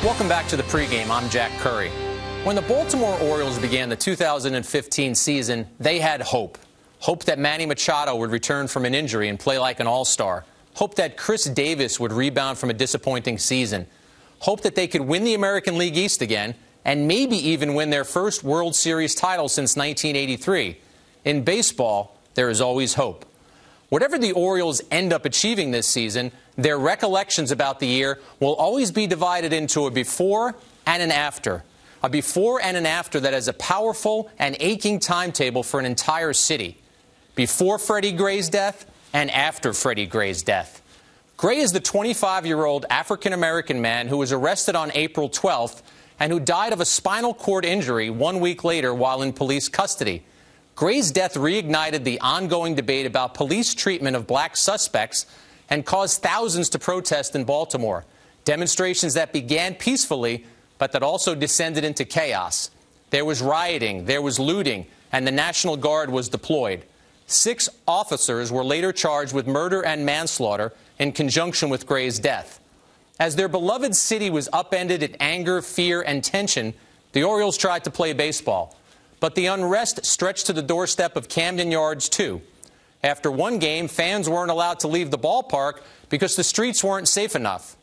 Welcome back to the pregame. I'm Jack Curry. When the Baltimore Orioles began the 2015 season, they had hope. Hope that Manny Machado would return from an injury and play like an all-star. Hope that Chris Davis would rebound from a disappointing season. Hope that they could win the American League East again and maybe even win their first World Series title since 1983. In baseball, there is always hope. Whatever the Orioles end up achieving this season, their recollections about the year will always be divided into a before and an after. A before and an after that has a powerful and aching timetable for an entire city. Before Freddie Gray's death and after Freddie Gray's death. Gray is the 25-year-old African-American man who was arrested on April 12th and who died of a spinal cord injury 1 week later while in police custody. Gray's death reignited the ongoing debate about police treatment of black suspects and caused thousands to protest in Baltimore. Demonstrations that began peacefully, but that also descended into chaos. There was rioting, there was looting, and the National Guard was deployed. 6 officers were later charged with murder and manslaughter in conjunction with Gray's death. As their beloved city was upended in anger, fear, and tension, the Orioles tried to play baseball. But the unrest stretched to the doorstep of Camden Yards, too. After one game, fans weren't allowed to leave the ballpark because the streets weren't safe enough.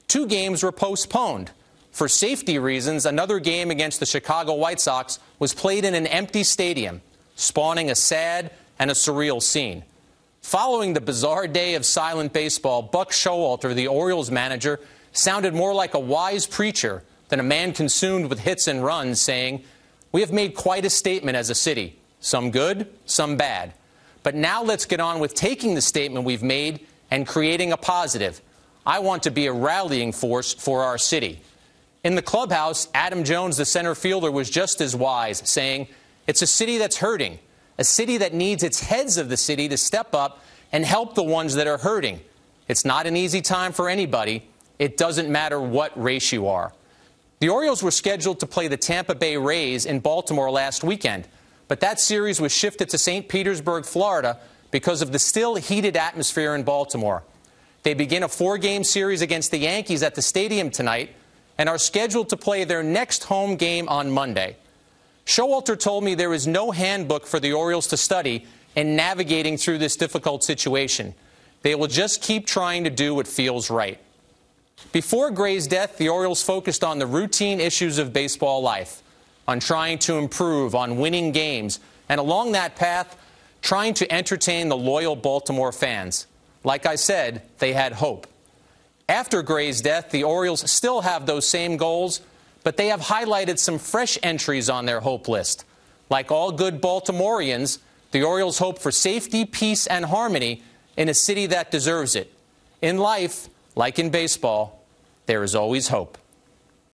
2 games were postponed. For safety reasons, another game against the Chicago White Sox was played in an empty stadium, spawning a sad and a surreal scene. Following the bizarre day of silent baseball, Buck Showalter, the Orioles manager, sounded more like a wise preacher than a man consumed with hits and runs, saying, "We have made quite a statement as a city, some good, some bad. But now let's get on with taking the statement we've made and creating a positive. I want to be a rallying force for our city." In the clubhouse, Adam Jones, the center fielder, was just as wise, saying, "It's a city that's hurting, a city that needs its heads of the city to step up and help the ones that are hurting. It's not an easy time for anybody. It doesn't matter what race you are." The Orioles were scheduled to play the Tampa Bay Rays in Baltimore last weekend, but that series was shifted to St. Petersburg, Florida, because of the still heated atmosphere in Baltimore. They begin a 4-game series against the Yankees at the stadium tonight and are scheduled to play their next home game on Monday. Showalter told me there is no handbook for the Orioles to study in navigating through this difficult situation. They will just keep trying to do what feels right. Before Gray's death, the Orioles focused on the routine issues of baseball life, on trying to improve, on winning games, and along that path, trying to entertain the loyal Baltimore fans. Like I said, they had hope. After Gray's death, the Orioles still have those same goals, but they have highlighted some fresh entries on their hope list. Like all good Baltimoreans, the Orioles hope for safety, peace, and harmony in a city that deserves it. In life, like in baseball, there is always hope.